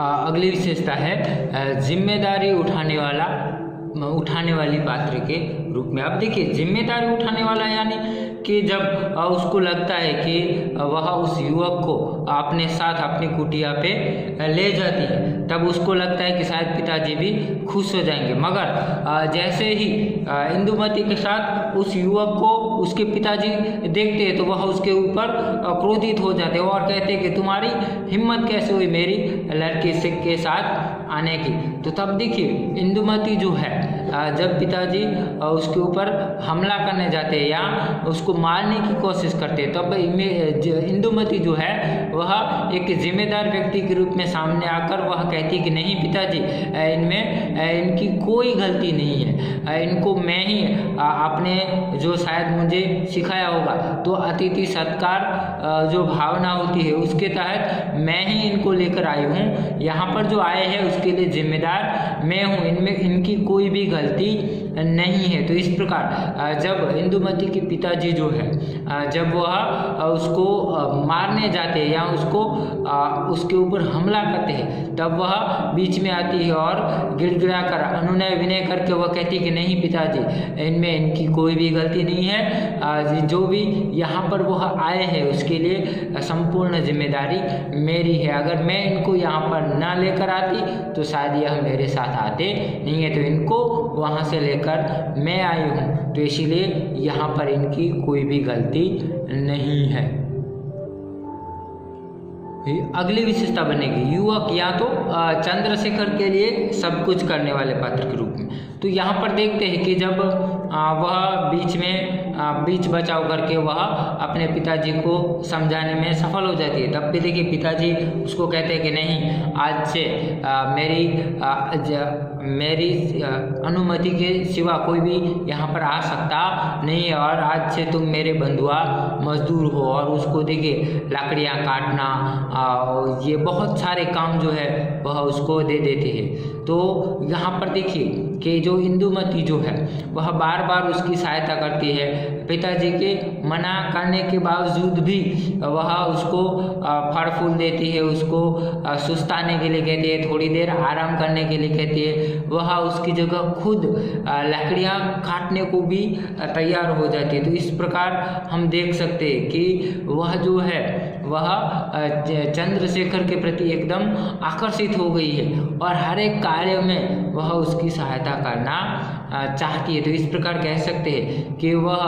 अगली विशेषता है जिम्मेदारी उठाने वाली पात्र के रूप में। अब देखिए, जिम्मेदारी उठाने वाला यानी कि जब उसको लगता है कि वह उस युवक को अपने साथ अपनी कुटिया पे ले जाती है, तब उसको लगता है कि शायद पिताजी भी खुश हो जाएंगे। मगर जैसे ही इंदुमती के साथ उस युवक को उसके पिताजी देखते हैं तो वह उसके ऊपर क्रोधित हो जाते हैं और कहते हैं कि तुम्हारी हिम्मत कैसे हुई मेरी लड़के से के साथ आने की। तो तब देखिए, इंदुमती जो है जब पिताजी उसके ऊपर हमला करने जाते हैं या उसको मारने की कोशिश करते हैं, तब इंदुमती जो है वह एक जिम्मेदार व्यक्ति के रूप में सामने आकर वह कहती है कि नहीं पिताजी, इनकी कोई गलती नहीं है, इनको मैं ही आपने जो शायद मुझे सिखाया होगा, तो अतिथि सत्कार जो भावना होती है उसके तहत मैं ही इनको लेकर आई हूँ। यहाँ पर जो आए हैं उसके लिए जिम्मेदार मैं हूँ, इनमें इनकी कोई भी गलती नहीं है। तो इस प्रकार जब इंदुमती के पिताजी जो है जब वह उसको मारने जाते हैं या उसके ऊपर हमला करते हैं, तब वह बीच में आती है और गिड़गिड़ा कर अनुनय विनय करके वह कहती है कि नहीं पिताजी, इनमें इनकी कोई भी गलती नहीं है, जो भी यहाँ पर वह आए हैं उसके लिए संपूर्ण जिम्मेदारी मेरी है। अगर मैं इनको यहाँ पर ना लेकर आती तो शायद यह मेरे साथ आते नहीं है, तो इनको वहाँ से लेकर मैं आई हूँ, तो इसीलिए यहाँ पर इनकी कोई भी गलती नहीं है। अगली विशेषता बनेगी युवक या तो चंद्रशेखर के लिए सब कुछ करने वाले पात्र के रूप में। तो यहाँ पर देखते हैं कि जब वह बीच बचाव करके वह अपने पिताजी को समझाने में सफल हो जाती है, तब भी देखिए पिताजी उसको कहते हैं कि नहीं, आज से मेरी अनुमति के सिवा कोई भी यहाँ पर आ सकता नहीं है और आज से तुम मेरे बंधुआ मजदूर हो। और उसको देखिए लकड़ियाँ काटना ये बहुत सारे काम जो है वह उसको दे देते हैं। तो यहाँ पर देखिए कि जो इंदुमती जो है वह बार बार उसकी सहायता करती है, पिताजी के मना करने के बावजूद भी वह उसको फल फूल देती है, उसको सुस्ताने के लिए कहती है, थोड़ी देर आराम करने के लिए कहती है, वह उसकी जगह खुद लकड़ियाँ काटने को भी तैयार हो जाती है। तो इस प्रकार हम देख सकते हैं कि वह जो है वह चंद्रशेखर के प्रति एकदम आकर्षित हो गई है और हर एक कार्य में वह उसकी सहायता करना चाहती है। तो इस प्रकार कह सकते हैं कि वह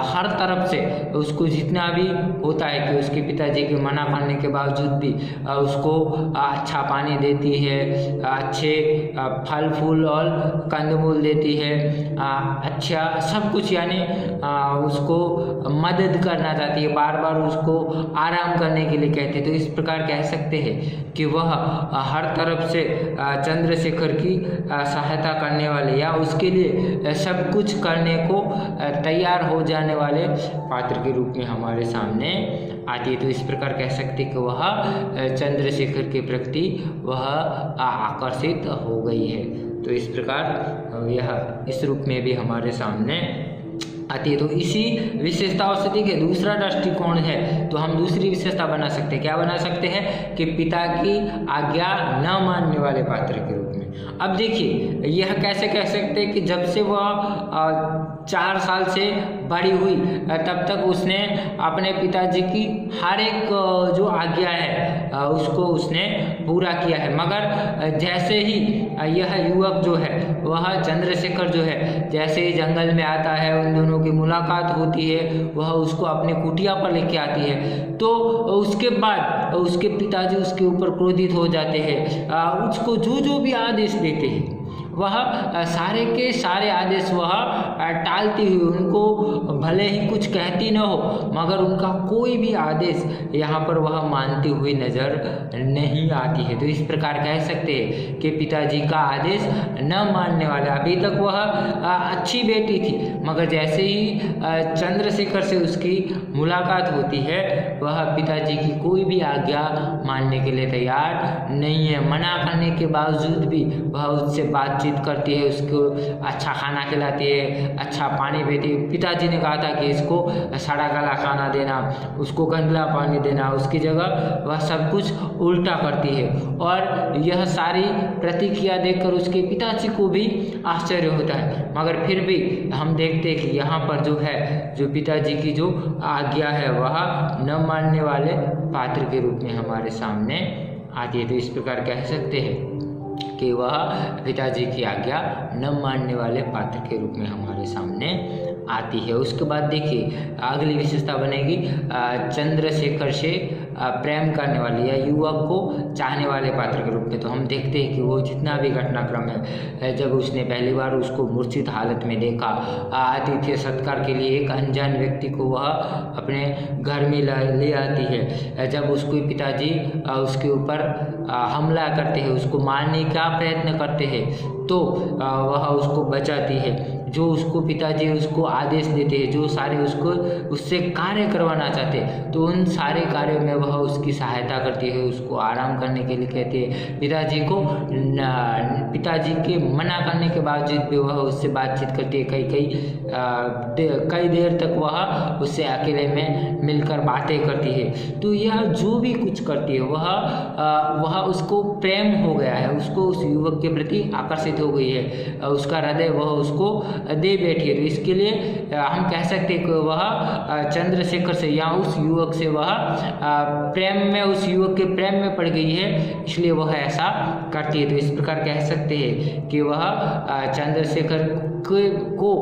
हर तरफ से उसको जितना भी होता है कि उसके पिताजी के मना करने के बावजूद भी उसको अच्छा पानी देती है, अच्छे फल फूल और कंदमूल देती है, अच्छा सब कुछ, यानी उसको मदद करना चाहती है, बार बार उसको आराम करने के लिए कहते हैं। तो इस प्रकार कह सकते हैं कि वह हर तरफ से चंद्रशेखर की सहायता करने वाले या उसके लिए सब कुछ करने को तैयार हो जाने वाले पात्र के रूप में हमारे सामने आती है। तो इस प्रकार कह सकते कि वह चंद्रशेखर के प्रति वह आकर्षित हो गई है। तो इस प्रकार यह इस रूप में भी हमारे सामने आती है। तो इसी विशेषताओं से देखिए दूसरा दृष्टिकोण है, तो हम दूसरी विशेषता बना सकते हैं। क्या बना सकते हैं कि पिता की आज्ञा न मानने वाले पात्र के रूप में। अब देखिए यह कैसे कह सकते हैं कि जब से वह 4 साल से बड़ी हुई तब तक उसने अपने पिताजी की हर एक जो आज्ञा है उसको उसने पूरा किया है। मगर जैसे ही यह युवक जो है वह चंद्रशेखर जो है जैसे ही जंगल में आता है, उन दोनों की मुलाकात होती है, वह उसको अपनी कुटिया पर लेके आती है, तो उसके बाद उसके पिताजी उसके ऊपर क्रोधित हो जाते हैं, उसको जो भी आदेश देते हैं वह सारे के सारे आदेश वह टालती हुई, उनको भले ही कुछ कहती न हो मगर उनका कोई भी आदेश यहाँ पर वह मानती हुई नज़र नहीं आती है। तो इस प्रकार कह सकते हैं कि पिताजी का आदेश न मानने वाला। अभी तक वह अच्छी बेटी थी मगर जैसे ही चंद्रशेखर से उसकी मुलाकात होती है वह पिताजी की कोई भी आज्ञा मानने के लिए तैयार नहीं है। मना करने के बावजूद भी वह उससे बातचीत बातचीत करती है, उसको अच्छा खाना खिलाती है, अच्छा पानी देती है। पिताजी ने कहा था कि इसको सड़ा गला खाना देना, उसको गंदला पानी देना, उसकी जगह वह सब कुछ उल्टा करती है। और यह सारी प्रतिक्रिया देखकर उसके पिताजी को भी आश्चर्य होता है, मगर फिर भी हम देखते हैं कि यहाँ पर जो है, जो पिताजी की जो आज्ञा है वह न मानने वाले पात्र के रूप में हमारे सामने आती है। तो इस प्रकार कह सकते हैं कि वह पिताजी की आज्ञा न मानने वाले पात्र के रूप में हमारे सामने आती है। उसके बाद देखिए अगली विशेषता बनेगी चंद्रशेखर से प्रेम करने वाले या युवक को चाहने वाले पात्र के रूप में। तो हम देखते हैं कि वो जितना भी घटनाक्रम है, जब उसने पहली बार उसको मूर्छित हालत में देखा, आतिथ्य सत्कार के लिए एक अनजान व्यक्ति को वह अपने घर में ले आती है, जब उसके पिताजी उसके ऊपर हमला करते हैं, उसको मारने का प्रयत्न करते हैं, तो वह उसको बचाती है। जो उसको पिताजी उसको आदेश देते हैं, जो सारे उसको उससे कार्य करवाना चाहते हैं, तो उन सारे कार्यों में वह उसकी सहायता करती है, उसको आराम करने के लिए कहते हैं। पिताजी के मना करने के बावजूद भी वह उससे बातचीत करती है। कई देर तक वह उससे अकेले में मिलकर बातें करती है। तो यह जो भी कुछ करती है वह उसको प्रेम हो गया है, उसको उस युवक के प्रति आकर्षित हो गई है, उसका हृदय वह उसको दे बैठी है। तो इसके लिए हम कह सकते हैं कि वह चंद्रशेखर से या उस युवक से वह प्रेम में, उस युवक के प्रेम में पड़ गई है, इसलिए वह ऐसा करती है। तो इस प्रकार कह सकते हैं कि वह चंद्रशेखर को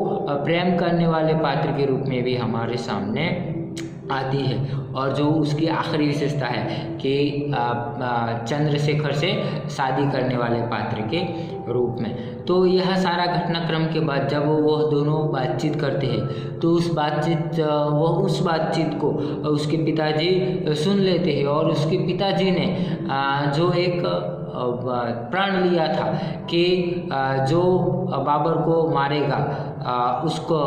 प्रेम करने वाले पात्र के रूप में भी हमारे सामने आती है। और जो उसकी आखिरी विशेषता है कि चंद्रशेखर से शादी करने वाले पात्र के रूप में। तो यह सारा घटनाक्रम के बाद जब वो दोनों बातचीत करते हैं, तो उस बातचीत को उसके पिताजी सुन लेते हैं। और उसके पिताजी ने जो एक प्रण लिया था कि जो बाबर को मारेगा उसको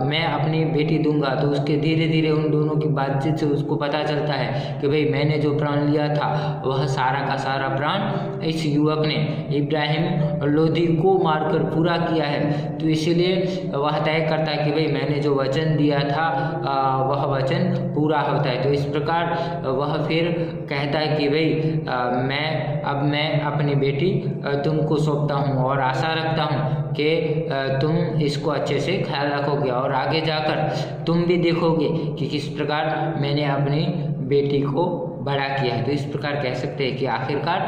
मैं अपनी बेटी दूंगा। तो उसके धीरे धीरे उन दोनों की बातचीत से उसको पता चलता है कि भाई मैंने जो प्रण लिया था वह सारा का सारा प्रण इस युवक ने इब्राहिम लोधी को मारकर पूरा किया है। तो इसीलिए वह तय करता है कि भाई मैंने जो वचन दिया था वह वचन पूरा होता है। तो इस प्रकार वह फिर कहता है कि भाई मैं अपनी बेटी तुमको सौंपता हूँ और आशा रखता हूँ कि तुम इसको अच्छे से ख्याल रखोगे और आगे जाकर तुम भी देखोगे कि किस प्रकार मैंने अपनी बेटी को बड़ा किया है। तो इस प्रकार कह सकते हैं कि आखिरकार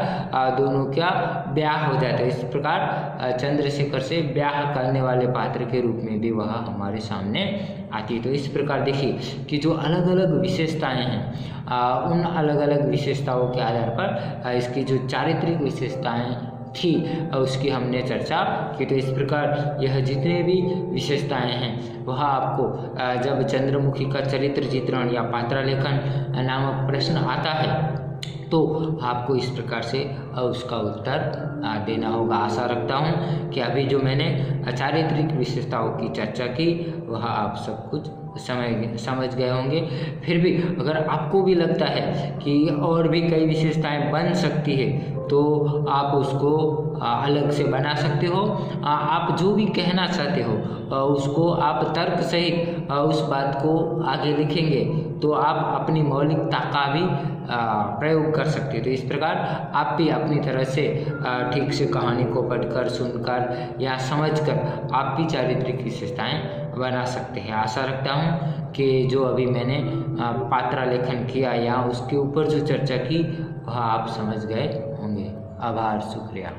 दोनों का ब्याह हो जाता है। इस प्रकार चंद्रशेखर से ब्याह करने वाले पात्र के रूप में भी वह हमारे सामने आती है। तो इस प्रकार देखिए कि जो अलग अलग विशेषताएं हैं, उन अलग अलग विशेषताओं के आधार पर इसकी जो चारित्रिक विशेषताएं थी उसकी हमने चर्चा की। तो इस प्रकार यह जितने भी विशेषताएं हैं वह आपको जब चंद्रमुखी का चरित्र चित्रण या पात्रालेखन नामक प्रश्न आता है तो आपको इस प्रकार से उसका उत्तर देना होगा। आशा रखता हूँ कि अभी जो मैंने चारित्रिक विशेषताओं की चर्चा की वह आप सब कुछ समझ गए होंगे। फिर भी अगर आपको भी लगता है कि और भी कई विशेषताएं बन सकती है तो आप उसको अलग से बना सकते हो। आप जो भी कहना चाहते हो उसको आप तर्क सहित उस बात को आगे लिखेंगे तो आप अपनी मौलिकता का भी प्रयोग कर सकते हो। तो इस प्रकार आप भी अपनी तरह से ठीक से कहानी को पढ़कर, सुनकर या समझकर आप भी चारित्रिक विशेषताएं बना सकते हैं। आशा रखता हूँ कि जो अभी मैंने पात्रालेखन किया या उसके ऊपर जो चर्चा की वह आप समझ गए होंगे। आभार, शुक्रिया।